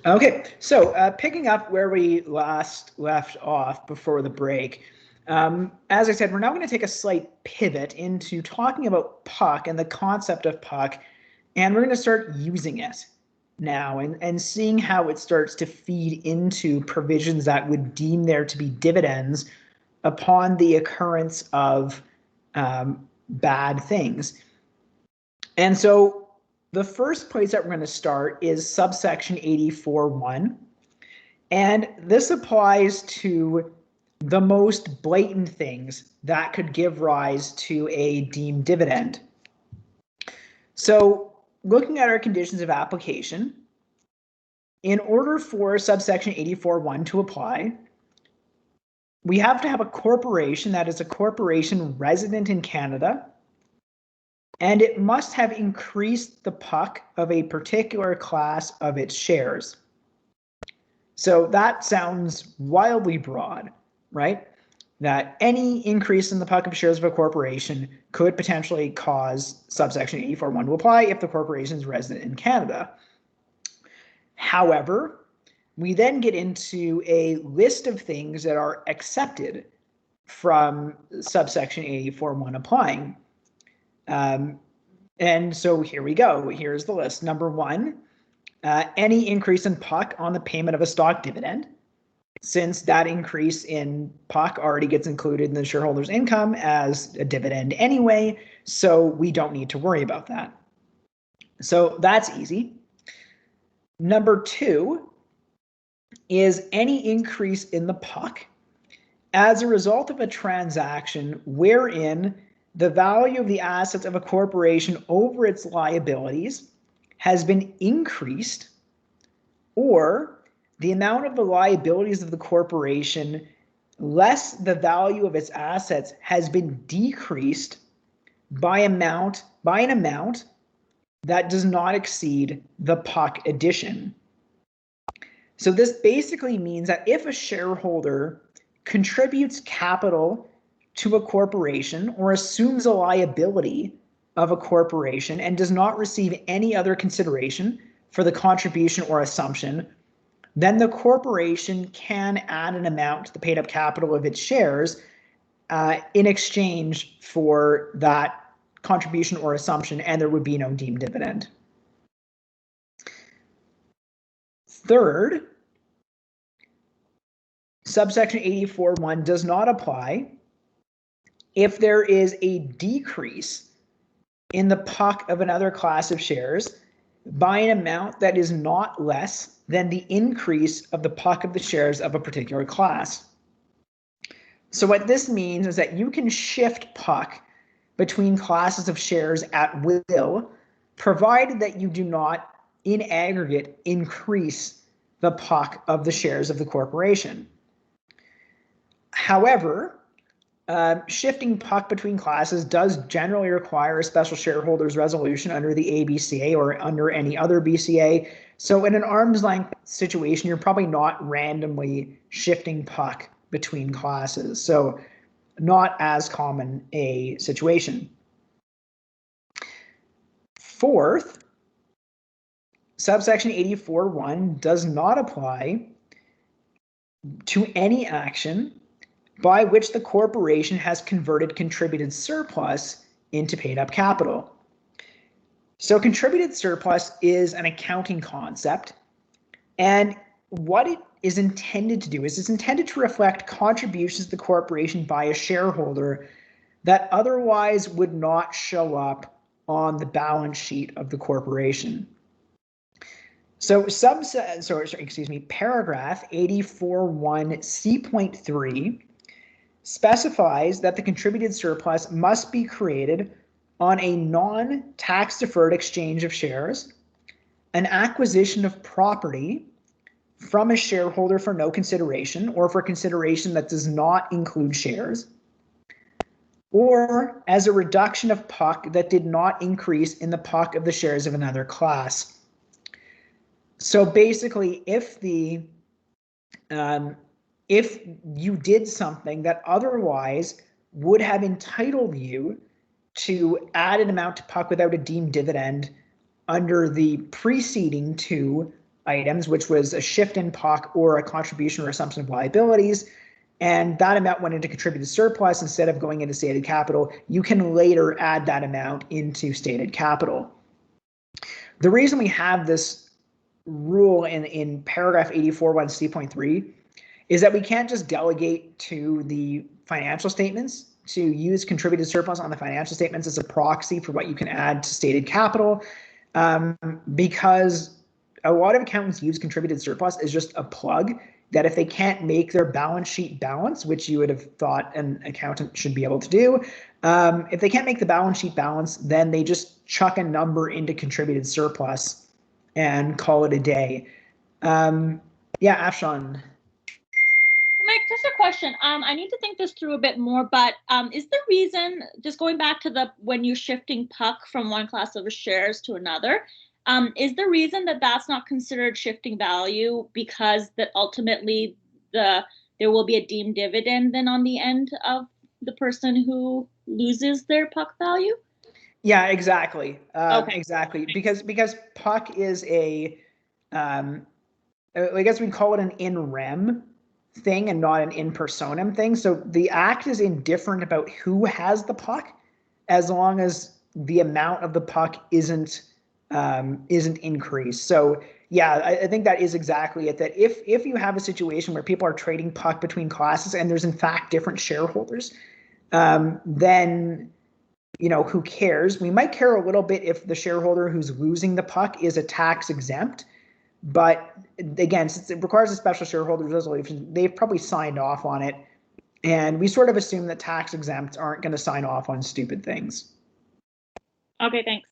Okay, so picking up where we last left off before the break, as I said, we're now going to take a slight pivot into talking about puck and the concept of puck, and we're going to start using it now and seeing how it starts to feed into provisions that would deem there to be dividends upon the occurrence of bad things. And so the first place that we're going to start is subsection 84.1. And this applies to the most blatant things that could give rise to a deemed dividend. So looking at our conditions of application, in order for subsection 84.1 to apply, we have to have a corporation that is a corporation resident in Canada, and it must have increased the puck of a particular class of its shares. So that sounds wildly broad, right? That any increase in the puck of shares of a corporation could potentially cause subsection 84.1 to apply if the corporation is resident in Canada. However, we then get into a list of things that are accepted from subsection 84.1 applying. And so here we go. Here's the list. Number one, any increase in puck on the payment of a stock dividend, since that increase in puck already gets included in the shareholder's income as a dividend anyway, so we don't need to worry about that. So that's easy. Number two is any increase in the puck as a result of a transaction wherein the value of the assets of a corporation over its liabilities has been increased, or the amount of the liabilities of the corporation less the value of its assets has been decreased by an amount that does not exceed the puck addition. So this basically means that if a shareholder contributes capital to a corporation or assumes a liability of a corporation and does not receive any other consideration for the contribution or assumption, then the corporation can add an amount to the paid up capital of its shares in exchange for that contribution or assumption, and there would be no deemed dividend. Third, subsection 84.1 does not apply if there is a decrease in the puck of another class of shares by an amount that is not less than the increase of the puck of the shares of a particular class. So what this means is that you can shift puck between classes of shares at will, provided that you do not, in aggregate, increase the puck of the shares of the corporation. However, shifting puck between classes does generally require a special shareholders resolution under the ABCA or under any other BCA. So in an arm's length situation, you're probably not randomly shifting puck between classes. So not as common a situation. Fourth, subsection 84.1 does not apply to any action by which the corporation has converted contributed surplus into paid up capital. So contributed surplus is an accounting concept, and what it is intended to do is it's intended to reflect contributions to the corporation by a shareholder that otherwise would not show up on the balance sheet of the corporation. So paragraph 84.1c.3 specifies that the contributed surplus must be created on a non-tax deferred exchange of shares, an acquisition of property from a shareholder for no consideration or for consideration that does not include shares, or as a reduction of puck that did not increase in the puck of the shares of another class. So basically, if you did something that otherwise would have entitled you to add an amount to puck without a deemed dividend under the preceding two items, which was a shift in PUC or a contribution or assumption of liabilities, and that amount went into contributed surplus instead of going into stated capital, you can later add that amount into stated capital. The reason we have this rule in paragraph 84(1)(c)(3) is that we can't just delegate to the financial statements to use contributed surplus on the financial statements as a proxy for what you can add to stated capital, because a lot of accountants use contributed surplus as just a plug that if they can't make their balance sheet balance, which you would have thought an accountant should be able to do, if they can't make the balance sheet balance, then they just chuck a number into contributed surplus and call it a day. Yeah, Afshan. Mike, just a question. I need to think this through a bit more, but is the reason, just going back to when you're shifting PUC from one class of shares to another, is the reason that that's not considered shifting value because that ultimately there will be a deemed dividend then on the end of the person who loses their PUC value? Yeah, exactly. Okay. Exactly, because PUC is a, I guess we'd call it an in rem thing and not an in personam thing. So the act is indifferent about who has the PUC, as long as the amount of the PUC isn't increased. So yeah, I think that is exactly it. That if you have a situation where people are trading PUC between classes and there's in fact different shareholders, then who cares? We might care a little bit if the shareholder who's losing the PUC is a tax exempt, but again, since it requires a special shareholder resolution, they've probably signed off on it, and we sort of assume that tax exempts aren't going to sign off on stupid things. Okay, thanks.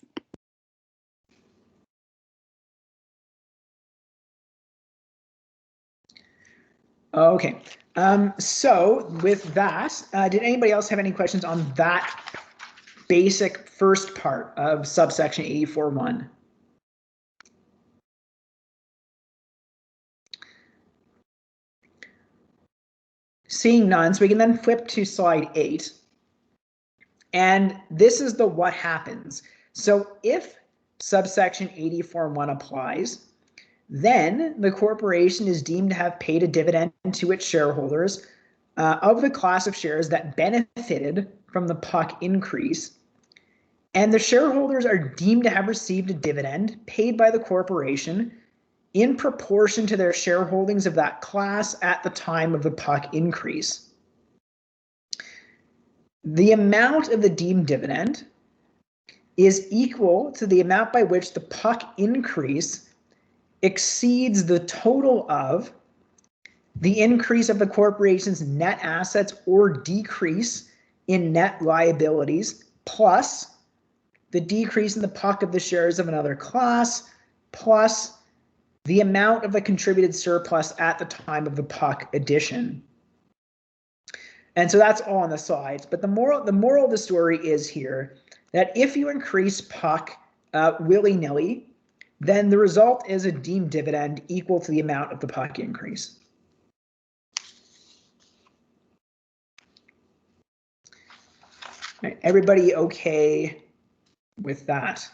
Okay, so with that, did anybody else have any questions on that basic first part of subsection 84(1)? Seeing none, so we can then flip to slide 8. And this is the what happens. So if subsection 84(1) applies, then the corporation is deemed to have paid a dividend to its shareholders of the class of shares that benefited from the PUC increase. And the shareholders are deemed to have received a dividend paid by the corporation in proportion to their shareholdings of that class at the time of the PUC increase. The amount of the deemed dividend is equal to the amount by which the PUC increase exceeds the total of the increase of the corporation's net assets or decrease in net liabilities, plus the decrease in the PUC of the shares of another class, plus the amount of the contributed surplus at the time of the PUC addition. And so that's all on the sides. But the moral of the story is here that if you increase PUC willy-nilly, then the result is a deemed dividend equal to the amount of the PUC increase. All right, everybody okay with that?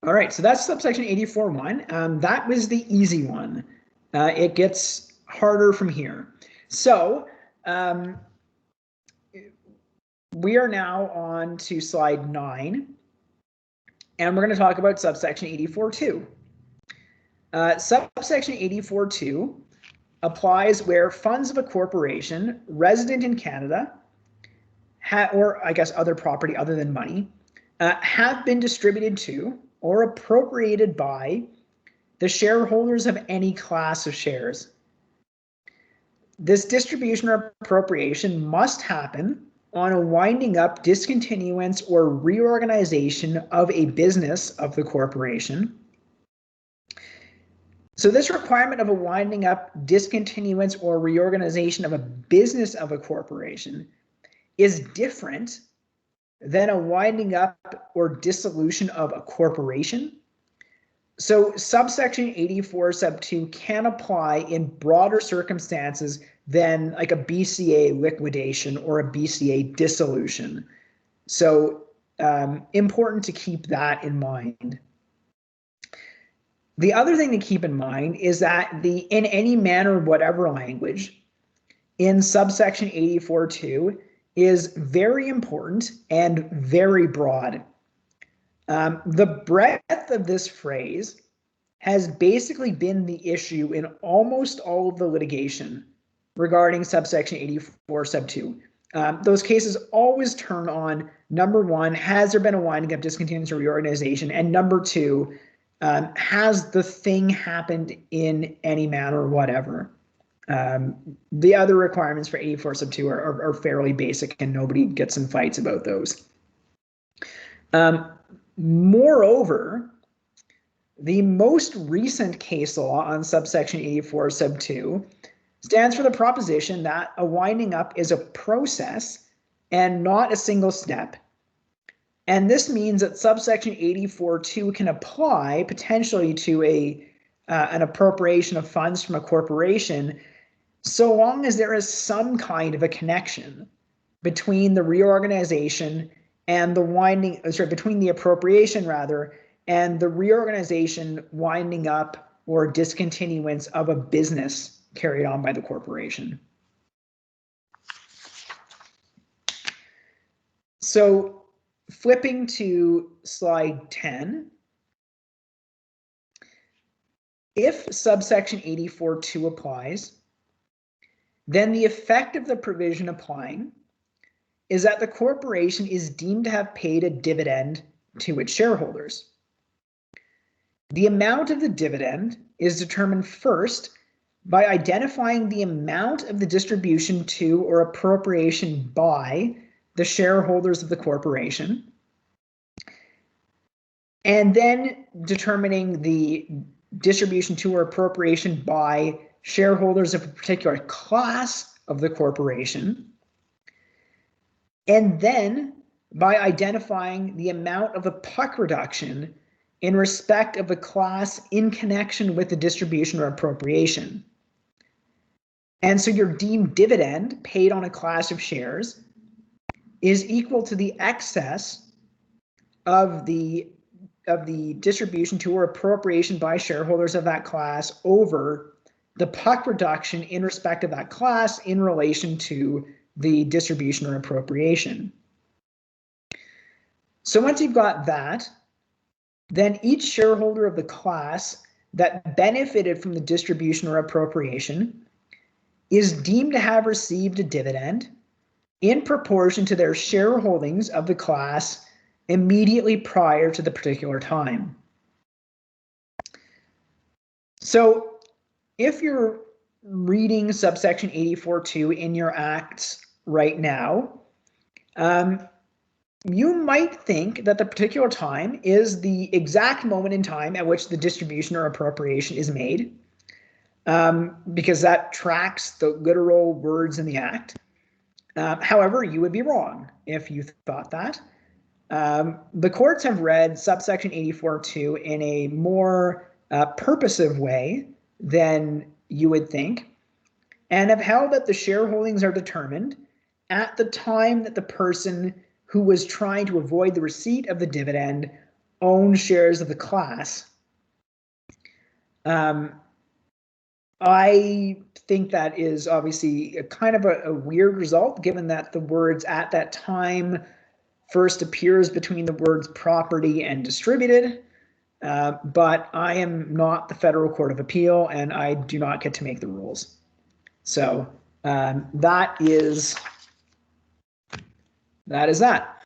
All right, so that's subsection 84(1). That was the easy one. It gets harder from here. So we are now on to slide 9, and we're going to talk about subsection 84(2). Subsection 84(2) applies where funds of a corporation resident in Canada, or I guess other property other than money, have been distributed to or appropriated by the shareholders of any class of shares. This distribution or appropriation must happen on a winding up, discontinuance, or reorganization of a business of the corporation. So this requirement of a winding up, discontinuance, or reorganization of a business of a corporation is different than a winding up or dissolution of a corporation. So subsection 84 sub 2 can apply in broader circumstances than like a BCA liquidation or a BCA dissolution. So important to keep that in mind. The other thing to keep in mind is that the in any manner whatever language in subsection 84.2 is very important and very broad. The breadth of this phrase has basically been the issue in almost all of the litigation regarding subsection 84 sub 2. Those cases always turn on, number one, has there been a winding up, discontinuance, or reorganization? And number two, has the thing happened in any manner or whatever? The other requirements for 84 sub 2 are fairly basic, and nobody gets in fights about those. Moreover, the most recent case law on subsection 84 sub 2 stands for the proposition that a winding up is a process and not a single step. And this means that subsection 84.2 can apply potentially to an appropriation of funds from a corporation so long as there is some kind of a connection between the reorganization and the between the appropriation rather, and the reorganization, winding up, or discontinuance of a business carried on by the corporation. So flipping to slide 10, if subsection 84.2 applies, then the effect of the provision applying is that the corporation is deemed to have paid a dividend to its shareholders. The amount of the dividend is determined first by identifying the amount of the distribution to or appropriation by the shareholders of the corporation, and then determining the distribution to or appropriation by shareholders of a particular class of the corporation, and then by identifying the amount of the puck reduction in respect of the class in connection with the distribution or appropriation. And so your deemed dividend paid on a class of shares is equal to the excess of the distribution to or appropriation by shareholders of that class over the puck reduction in respect of that class in relation to the distribution or appropriation. So once you've got that, then each shareholder of the class that benefited from the distribution or appropriation is deemed to have received a dividend in proportion to their shareholdings of the class immediately prior to the particular time. So if you're reading subsection 84.2 in your acts right now, you might think that the particular time is the exact moment in time at which the distribution or appropriation is made, because that tracks the literal words in the act. However, you would be wrong if you thought that. The courts have read subsection 84.2 in a more purposive way than you would think, and have held that the shareholdings are determined at the time that the person who was trying to avoid the receipt of the dividend owned shares of the class. I think that is obviously a kind of a weird result, given that the words "at that time" first appears between the words "property" and "distributed." But I am not the Federal Court of Appeal, and I do not get to make the rules. So that is that.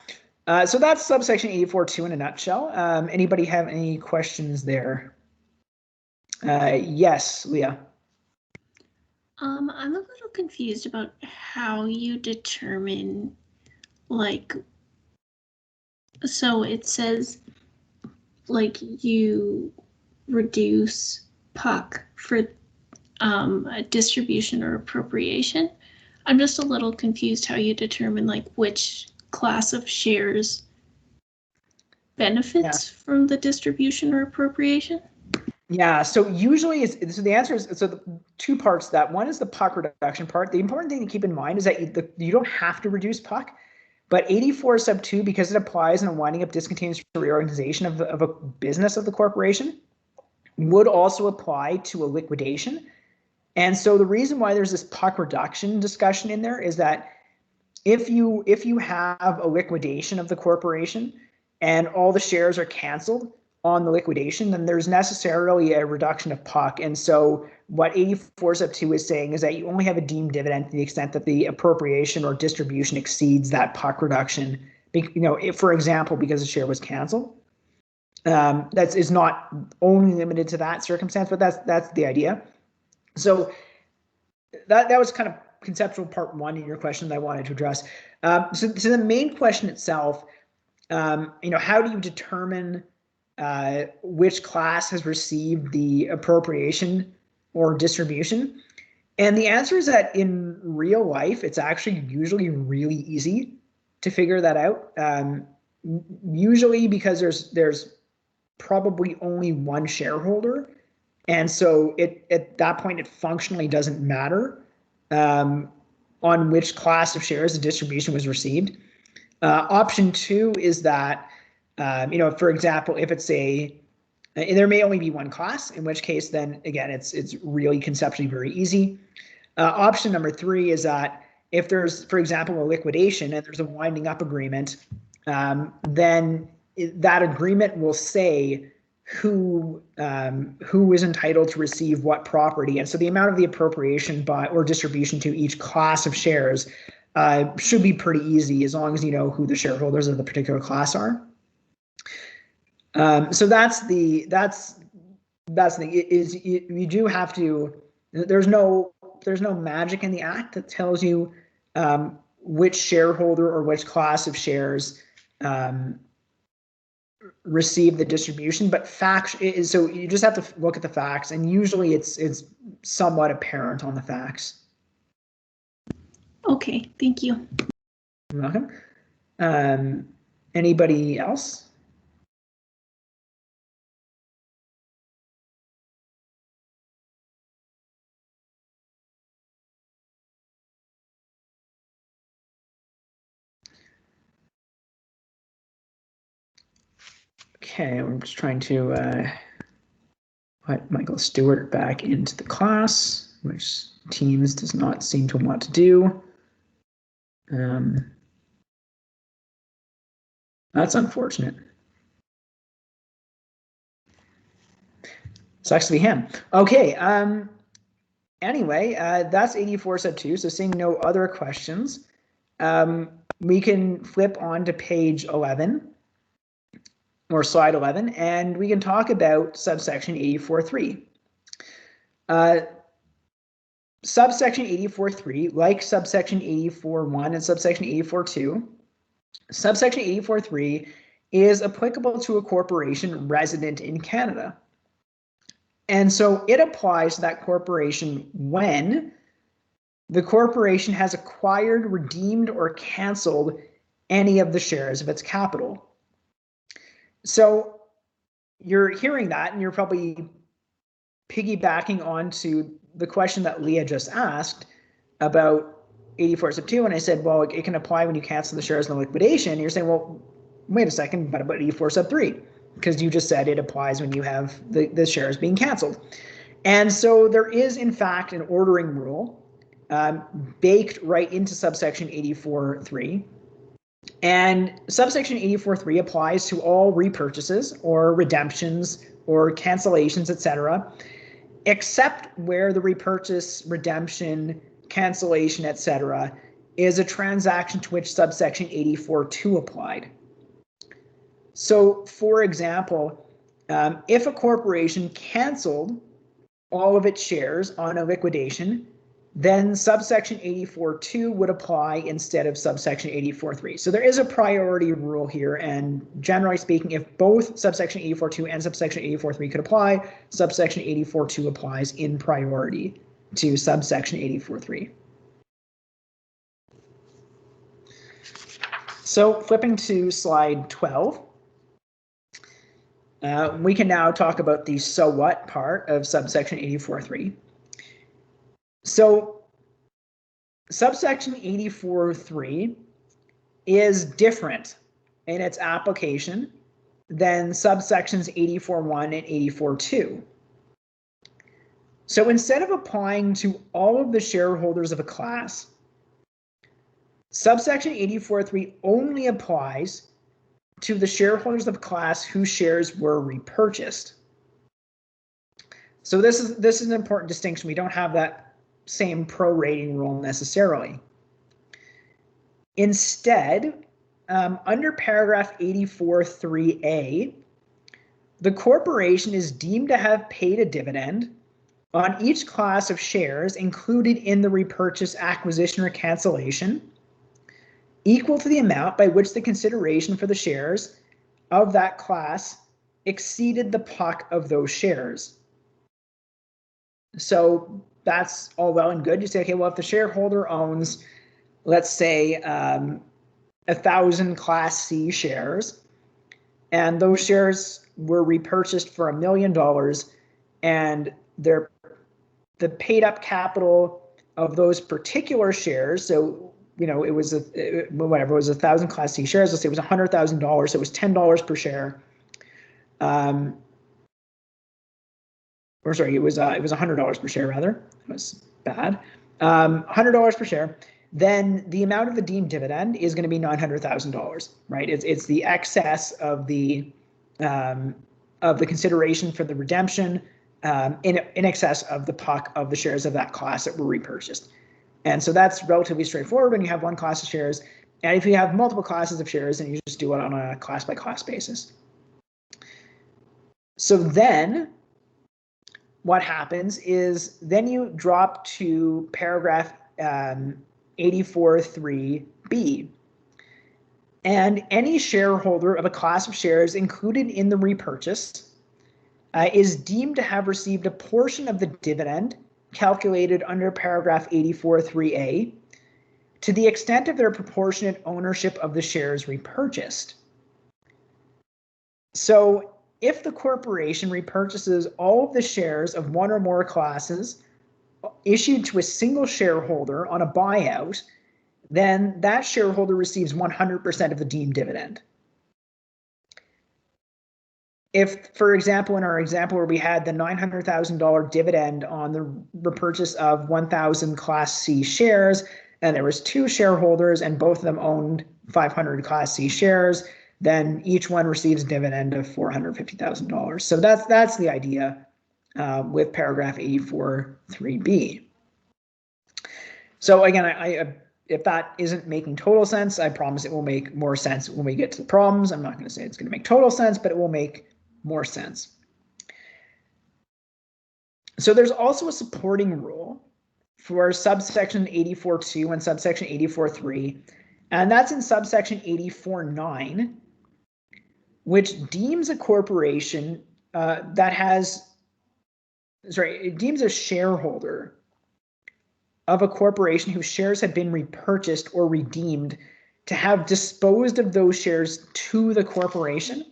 So that's subsection 84.2 in a nutshell. Anybody have any questions there? Yes, Leah. I'm a little confused about how you determine, like, so it says, like, you reduce puck for a distribution or appropriation. I'm just a little confused how you determine, like, which class of shares benefits from the distribution or appropriation. Yeah, so usually so the answer is, so the two parts to that. One is the puck reduction part. The important thing to keep in mind is that you don't have to reduce puck, but 84 sub 2, because it applies in a winding up discontinuous reorganization of a business of the corporation, would also apply to a liquidation. And so the reason why there's this puck reduction discussion in there is that if you have a liquidation of the corporation and all the shares are canceled on the liquidation, then there's necessarily a reduction of puck. And so what 84 sub 2 is saying is that you only have a deemed dividend to the extent that the appropriation or distribution exceeds that puck reduction. If, for example, because the share was canceled. That is not only limited to that circumstance, but that's the idea. So that was kind of conceptual part one in your question that I wanted to address. So the main question itself, how do you determine which class has received the appropriation or distribution? And the answer is that in real life, it's actually usually really easy to figure that out. Usually because there's probably only one shareholder. And so at that point, it functionally doesn't matter on which class of shares the distribution was received. Option two is that, for example, if it's there may only be one class, in which case then again, it's really conceptually very easy. Option number three is that if there's, for example, a liquidation and there's a winding up agreement, then that agreement will say who is entitled to receive what property. And so the amount of the appropriation or distribution to each class of shares should be pretty easy as long as you know who the shareholders of the particular class are. So that's the thing, is you do have to, there's no magic in the act that tells you which shareholder or which class of shares receive the distribution, but facts is, so you just have to look at the facts, and usually it's somewhat apparent on the facts. Okay, thank you. You're welcome. Anybody else? Okay, I'm just trying to put Michael Stewart back into the class, which Teams does not seem to want to do. That's unfortunate. Sucks to be him. Okay. Anyway, that's 84 sub 2. So seeing no other questions, we can flip on to page 11. Or slide 11, and we can talk about subsection 84.3. Subsection 84.3, like subsection 84.1 and subsection 84.2, subsection 84.3 is applicable to a corporation resident in Canada. And so it applies to that corporation when the corporation has acquired, redeemed, or canceled any of the shares of its capital. So you're hearing that and you're probably piggybacking onto the question that Leah just asked about 84 sub 2. And I said, well, it can apply when you cancel the shares in the liquidation. And you're saying, well, wait a second, but about 84 sub 3, because you just said it applies when you have the shares being canceled. And so there is, in fact, an ordering rule baked right into subsection 84.3. And subsection 84.3 applies to all repurchases or redemptions or cancellations, etc., except where the repurchase, redemption, cancellation, etc., is a transaction to which subsection 84.2 applied. So, for example, if a corporation canceled all of its shares on a liquidation, then subsection 84.2 would apply instead of subsection 84.3. So there is a priority rule here, and generally speaking, if both subsection 84.2 and subsection 84.3 could apply, subsection 84.2 applies in priority to subsection 84.3. So flipping to slide 12. We can now talk about the so what part of subsection 84.3. So subsection 84.3 is different in its application than subsections 84.1 and 84.2. So instead of applying to all of the shareholders of a class, subsection 84.3 only applies to the shareholders of a class whose shares were repurchased. So this is an important distinction. We don't have that same prorating rule necessarily. Instead, under paragraph 84.3a, the corporation is deemed to have paid a dividend on each class of shares included in the repurchase, acquisition, or cancellation, equal to the amount by which the consideration for the shares of that class exceeded the PUC of those shares. So that's all well and good. You say, okay, well, if the shareholder owns, let's say, 1,000 Class C shares, and those shares were repurchased for $1 million, and the paid up capital of those particular shares, so it was it was 1,000 Class C shares. Let's say it was $100,000, so it was $10 per share. It was $100 per share rather. That was bad. $100 per share. Then the amount of the deemed dividend is going to be $900,000, right? It's the excess of the consideration for the redemption in excess of the PUC of the shares of that class that were repurchased. And so that's relatively straightforward when you have one class of shares. And if you have multiple classes of shares, then you just do it on a class by class basis. So then what happens is then you drop to paragraph 84.3b. And any shareholder of a class of shares included in the repurchase is deemed to have received a portion of the dividend calculated under paragraph 84.3a to the extent of their proportionate ownership of the shares repurchased. So if the corporation repurchases all of the shares of one or more classes issued to a single shareholder on a buyout, then that shareholder receives 100% of the deemed dividend. If, for example, in our example where we had the $900,000 dividend on the repurchase of 1,000 Class C shares, and there was two shareholders and both of them owned 500 Class C shares, then each one receives a dividend of $450,000. So that's the idea with paragraph 84.3b. So again, if that isn't making total sense, I promise it will make more sense when we get to the problems. I'm not going to say it's going to make total sense, but it will make more sense. So there's also a supporting rule for subsection 84.2 and subsection 84.3, and that's in subsection 84.9, which deems a corporation it deems a shareholder of a corporation whose shares have been repurchased or redeemed to have disposed of those shares to the corporation.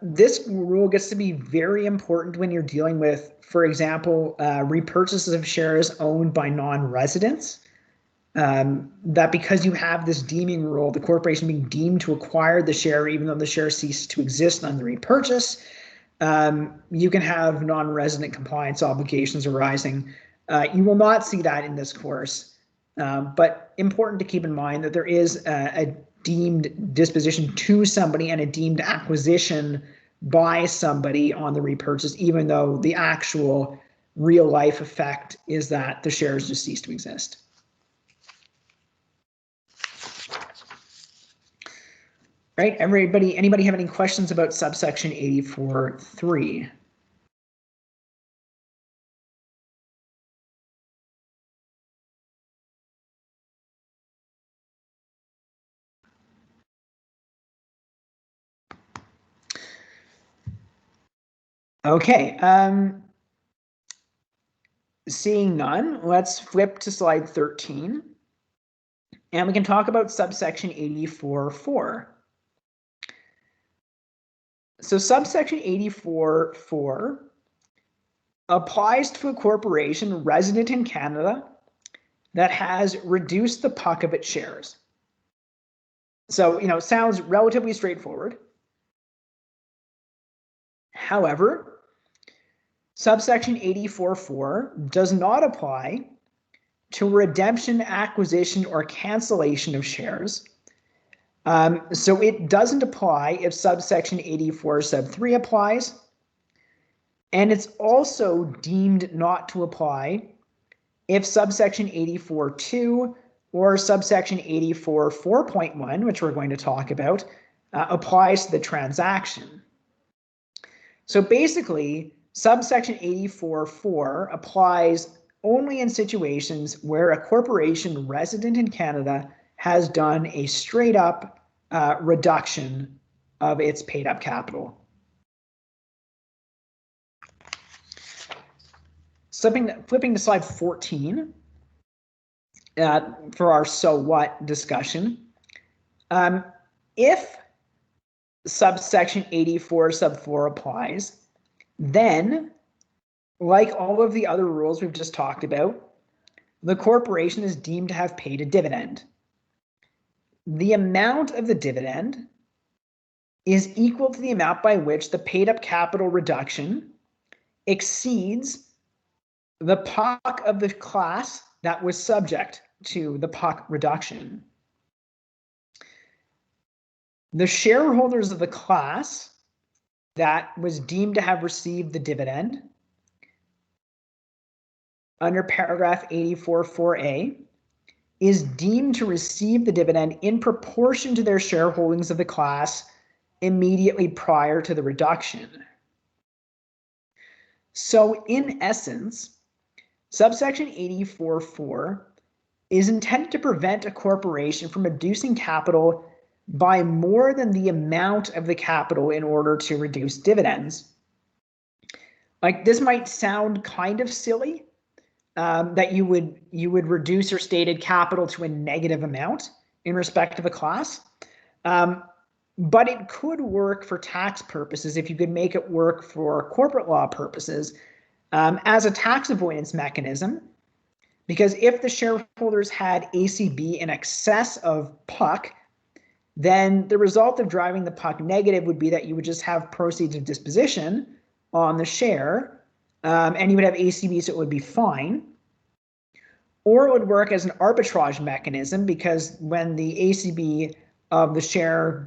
This rule gets to be very important when you're dealing with, for example, repurchases of shares owned by non-residents. That because you have this deeming rule, the corporation being deemed to acquire the share even though the share ceased to exist on the repurchase, you can have non-resident compliance obligations arising. You will not see that in this course, but important to keep in mind that there is a deemed disposition to somebody and a deemed acquisition by somebody on the repurchase, even though the actual real life effect is that the shares just cease to exist. Right, anybody have any questions about subsection 84.3? Okay, seeing none, let's flip to slide 13, and we can talk about subsection 84.4. So subsection 84(4) applies to a corporation resident in Canada that has reduced the puck of its shares. So, it sounds relatively straightforward. However, subsection 84(4) does not apply to redemption, acquisition, or cancellation of shares. So it doesn't apply if subsection 84 sub 3 applies. And it's also deemed not to apply if subsection 84(2) or subsection 84(4.1), which we're going to talk about, applies to the transaction. So basically, subsection 84(4) applies only in situations where a corporation resident in Canada has done a straight up reduction of its paid up capital. Flipping to slide 14 for our so what discussion. If subsection 84 sub 4 applies, then, like all of the other rules we've just talked about, the corporation is deemed to have paid a dividend. The amount of the dividend is equal to the amount by which the paid up capital reduction exceeds the puck of the class that was subject to the puck reduction. The shareholders of the class that was deemed to have received the dividend under paragraph 84(4)(a) is deemed to receive the dividend in proportion to their shareholdings of the class immediately prior to the reduction. So in essence, subsection 84(4) is intended to prevent a corporation from reducing capital by more than the amount of the capital in order to reduce dividends. Like, this might sound kind of silly, that you would reduce your stated capital to a negative amount in respect of a class, but it could work for tax purposes if you could make it work for corporate law purposes as a tax avoidance mechanism. Because if the shareholders had ACB in excess of puck, then the result of driving the puck negative would be that you would just have proceeds of disposition on the share, and you would have ACB, so it would be fine. Or it would work as an arbitrage mechanism, because when the ACB of the share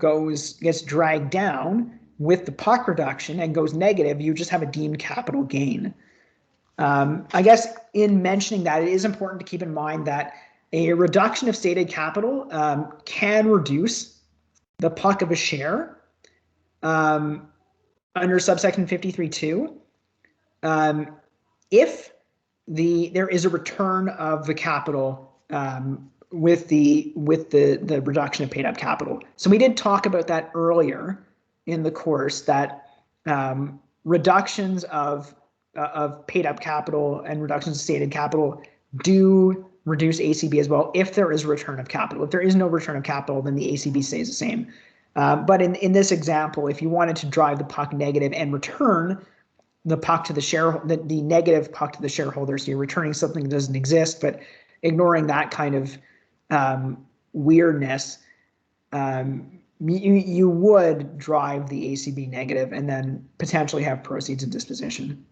gets dragged down with the puck reduction and goes negative, you just have a deemed capital gain. I guess in mentioning that, it is important to keep in mind that a reduction of stated capital can reduce the puck of a share under subsection 53(2) if there is a return of the capital with the reduction of paid up capital. So we did talk about that earlier in the course, that reductions of paid up capital and reductions of stated capital do reduce ACB as well if there is a return of capital. If there is no return of capital, then the ACB stays the same. But in this example, if you wanted to drive the puck negative and return the puck to the negative puck to the shareholders, so you're returning something that doesn't exist, but ignoring that kind of weirdness, you would drive the ACB negative and then potentially have proceeds of disposition.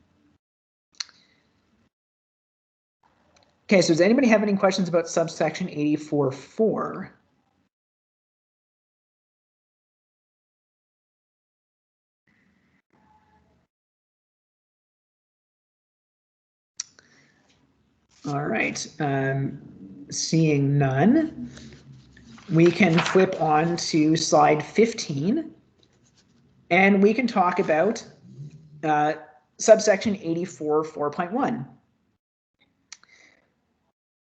Okay, so does anybody have any questions about subsection 84(4)? All right, seeing none, we can flip on to slide 15, and we can talk about subsection 84(4.1).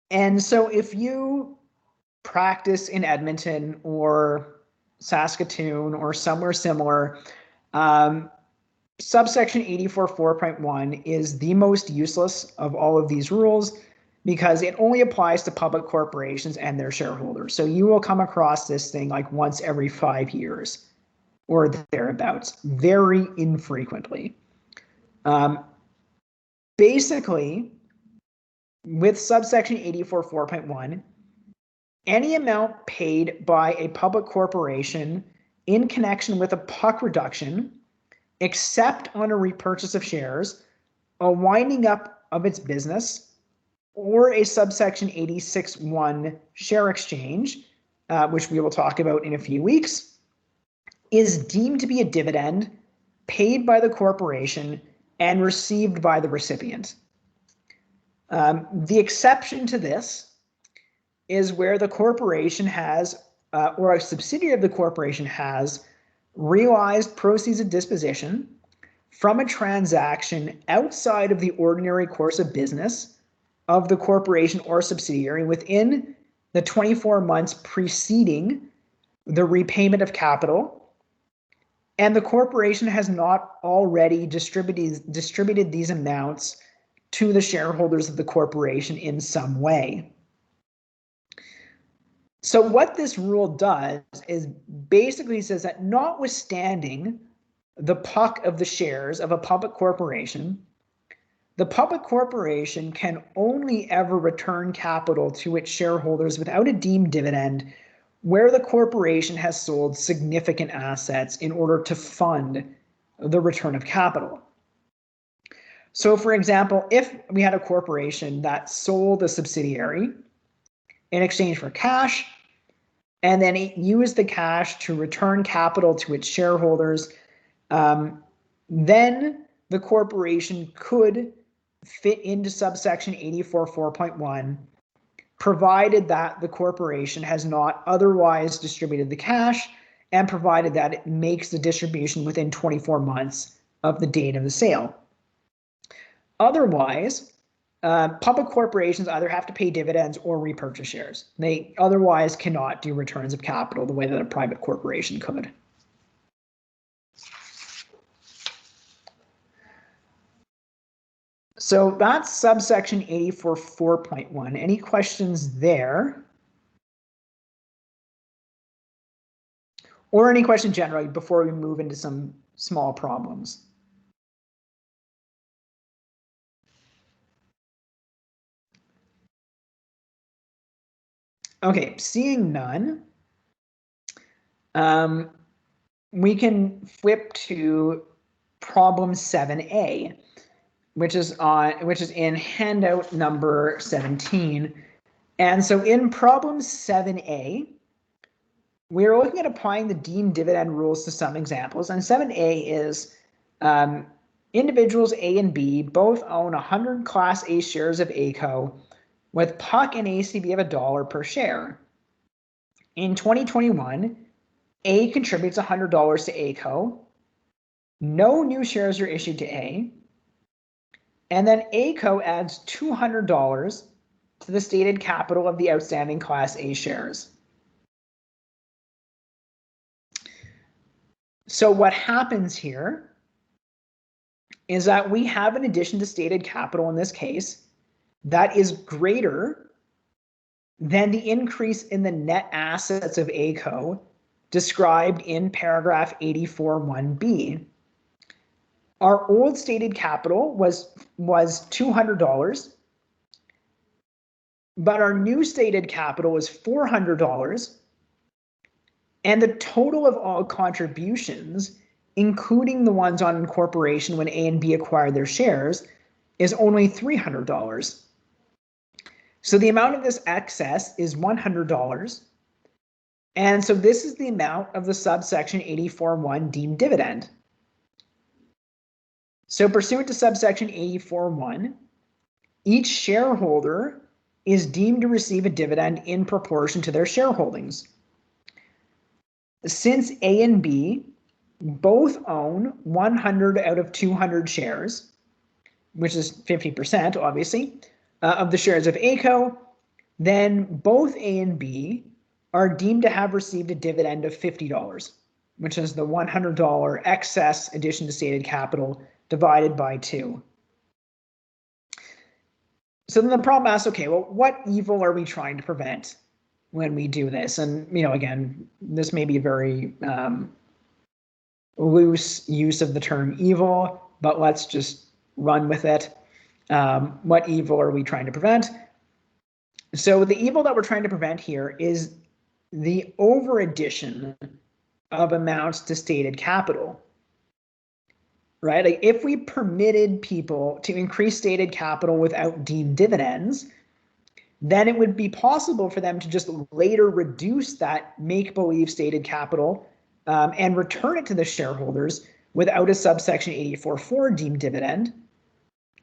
And so if you practice in Edmonton or Saskatoon or somewhere similar, subsection 84(4.1) is the most useless of all of these rules because it only applies to public corporations and their shareholders. So you will come across this thing like once every 5 years. or thereabouts, very infrequently. Basically, with subsection 84.4.1, any amount paid by a public corporation in connection with a PUC reduction, except on a repurchase of shares, a winding up of its business, or a subsection 86.1 share exchange, which we will talk about in a few weeks, is deemed to be a dividend paid by the corporation and received by the recipient. The exception to this is where the corporation has, or a subsidiary of the corporation has, realized proceeds of disposition from a transaction outside of the ordinary course of business of the corporation or subsidiary within the 24 months preceding the repayment of capital, and the corporation has not already distributed these amounts to the shareholders of the corporation in some way. So what this rule does is basically says that notwithstanding the PUC of the shares of a public corporation, the public corporation can only ever return capital to its shareholders without a deemed dividend where the corporation has sold significant assets in order to fund the return of capital. So for example, if we had a corporation that sold a subsidiary in exchange for cash, and then it used the cash to return capital to its shareholders, then the corporation could fit into subsection 84.4.1, provided that the corporation has not otherwise distributed the cash and provided that it makes the distribution within 24 months of the date of the sale. Otherwise, public corporations either have to pay dividends or repurchase shares. They otherwise cannot do returns of capital the way that a private corporation could. So that's subsection 84.4.1. Any questions there? Or any question generally before we move into some small problems? Okay, seeing none, we can flip to problem 7a, which is in handout number 17. And so in problem 7a, we're looking at applying the deemed dividend rules to some examples. And 7a is individuals A and B both own 100 Class A shares of ACO with PUC and ACV of $1 per share. In 2021, A contributes $100 to ACO. No new shares are issued to A. And then ACO adds $200 to the stated capital of the outstanding Class A shares. So what happens here is that we have an addition to stated capital in this case that is greater than the increase in the net assets of ACO described in paragraph 84.1b. Our old stated capital was $200, but our new stated capital is $400, and the total of all contributions, including the ones on incorporation when A and B acquired their shares, is only $300. So the amount of this excess is $100. And so this is the amount of the subsection 84.1 deemed dividend. So pursuant to subsection 84.1, each shareholder is deemed to receive a dividend in proportion to their shareholdings. Since A and B both own 100 out of 200 shares, which is 50%, obviously, of the shares of ACO, then both A and B are deemed to have received a dividend of $50, which is the $100 excess addition to stated capital divided by 2. So then the problem asks, okay, well, what evil are we trying to prevent when we do this? And, again, this may be very loose use of the term evil, but let's just run with it. What evil are we trying to prevent? So the evil that we're trying to prevent here is the over addition of amounts to stated capital, right? Like if we permitted people to increase stated capital without deemed dividends, then it would be possible for them to just later reduce that make-believe stated capital and return it to the shareholders without a subsection 84.4 deemed dividend.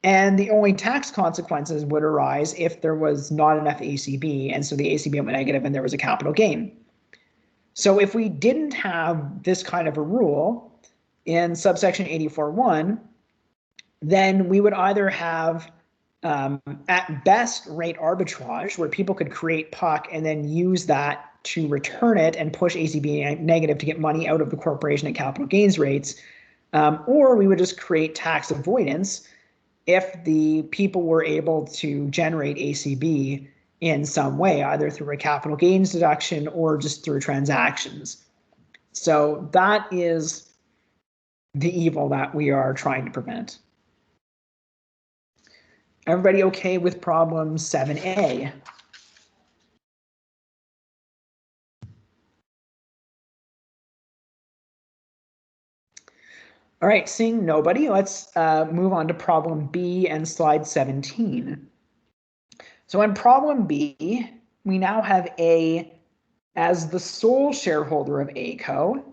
And the only tax consequences would arise if there was not enough ACB, and so the ACB went negative and there was a capital gain. So if we didn't have this kind of a rule in subsection 84.1, then we would either have at best rate arbitrage, where people could create PUC and then use that to return it and push ACB negative to get money out of the corporation at capital gains rates, or we would just create tax avoidance if the people were able to generate ACB in some way, either through a capital gains deduction or just through transactions. So that is the evil that we are trying to prevent. Everybody okay with problem 7A? All right, seeing nobody, let's move on to problem B and slide 17. So in problem B, we now have A as the sole shareholder of ACO.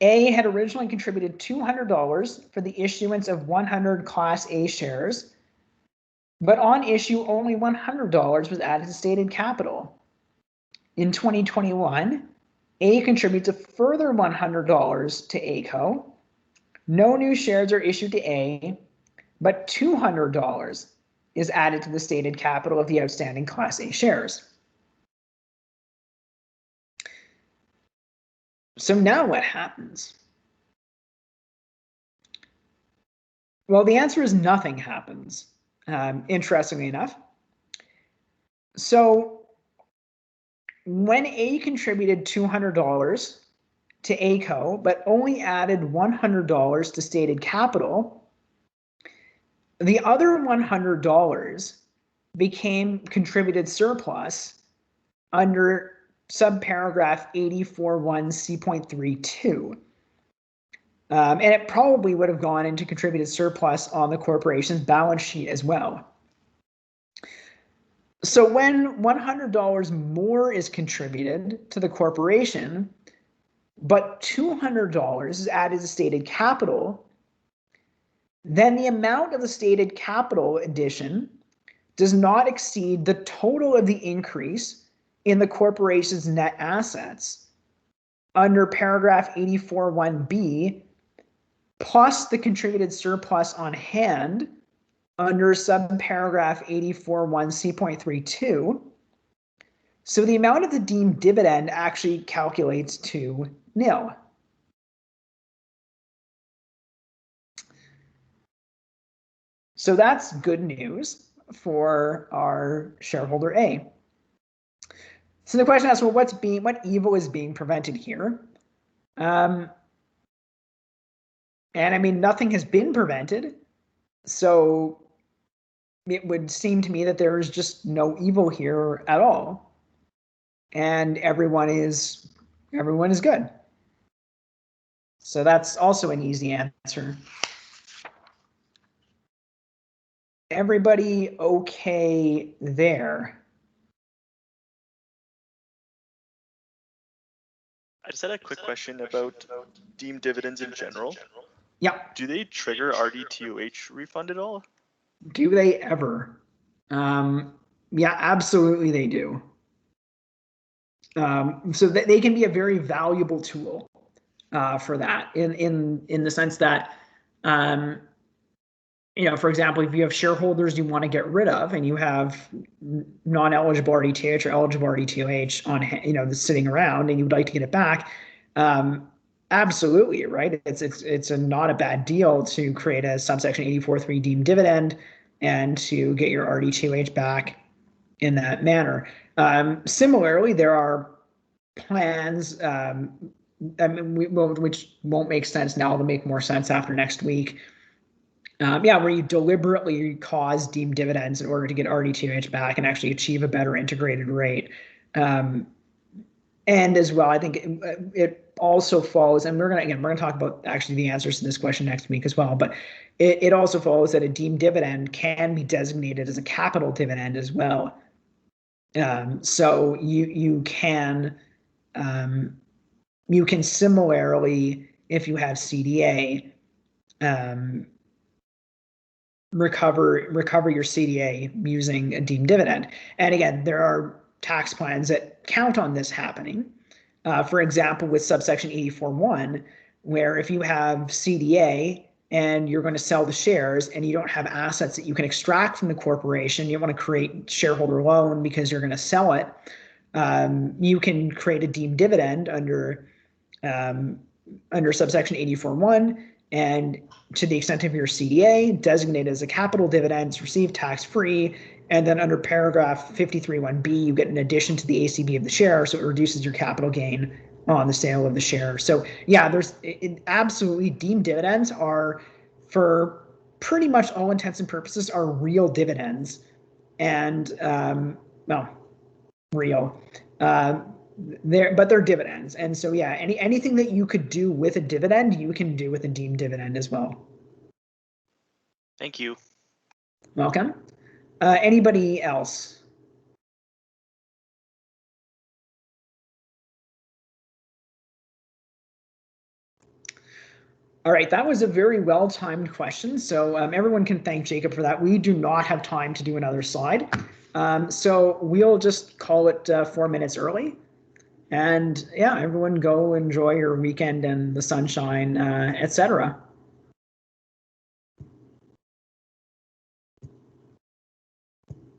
A had originally contributed $200 for the issuance of 100 Class A shares, but on issue only $100 was added to stated capital. In 2021, A contributes a further $100 to ACO. No new shares are issued to A, but $200 is added to the stated capital of the outstanding Class A shares. So now what happens? Well, the answer is nothing happens, interestingly enough. So when A contributed $200 to ACO, but only added $100 to stated capital, the other $100 became contributed surplus under subparagraph 84.1 C.32. And it probably would have gone into contributed surplus on the corporation's balance sheet as well. So when $100 more is contributed to the corporation, but $200 is added to stated capital, then the amount of the stated capital addition does not exceed the total of the increase in the corporation's net assets under paragraph 84.1b plus the contributed surplus on hand under subparagraph 84.1 C.32. So the amount of the deemed dividend actually calculates to nil. So that's good news for our shareholder A. So the question asks, well, what evil is being prevented here? And I mean, nothing has been prevented. So it would seem to me that there is just no evil here at all. And everyone is good. So that's also an easy answer. Everybody okay there? I just had a quick question about deemed dividends in general. Yeah. Do they trigger RDTOH refund at all? Do they ever? Yeah, absolutely they do. So that they can be a very valuable tool for that in the sense that, for example, if you have shareholders you want to get rid of and you have non-eligible RDTOH or eligible RDTOH on, sitting around and you would like to get it back, absolutely, right? It's not a bad deal to create a subsection 84.3 deemed dividend and to get your RDTOH back in that manner. Similarly, there are plans I mean, which won't make sense now, it'll make more sense after next week. Yeah, where you deliberately cause deemed dividends in order to get RDTH back and actually achieve a better integrated rate. And as well, I think it also follows, and we're gonna talk about actually the answers to this question next week as well, but it also follows that a deemed dividend can be designated as a capital dividend as well. So you can similarly, if you have CDA, recover your CDA using a deemed dividend. And again, there are tax plans that count on this happening. For example, with subsection 84.1, where if you have CDA and you're going to sell the shares and you don't have assets that you can extract from the corporation, you want to create shareholder loan because you're going to sell it, you can create a deemed dividend under subsection 84.1, and to the extent of your CDA, designate as a capital dividend, it's received tax-free, and then under paragraph 53.1b, you get an addition to the ACB of the share, so it reduces your capital gain on the sale of the share. So yeah, absolutely deemed dividends are, for pretty much all intents and purposes, are real dividends, and real. They're dividends, and so yeah, anything that you could do with a dividend, you can do with a deemed dividend as well. Thank you. Welcome. Anybody else? All right, that was a very well-timed question, so everyone can thank Jacob for that. We do not have time to do another slide, so we'll just call it 4 minutes early. And yeah, everyone go enjoy your weekend and the sunshine, etc.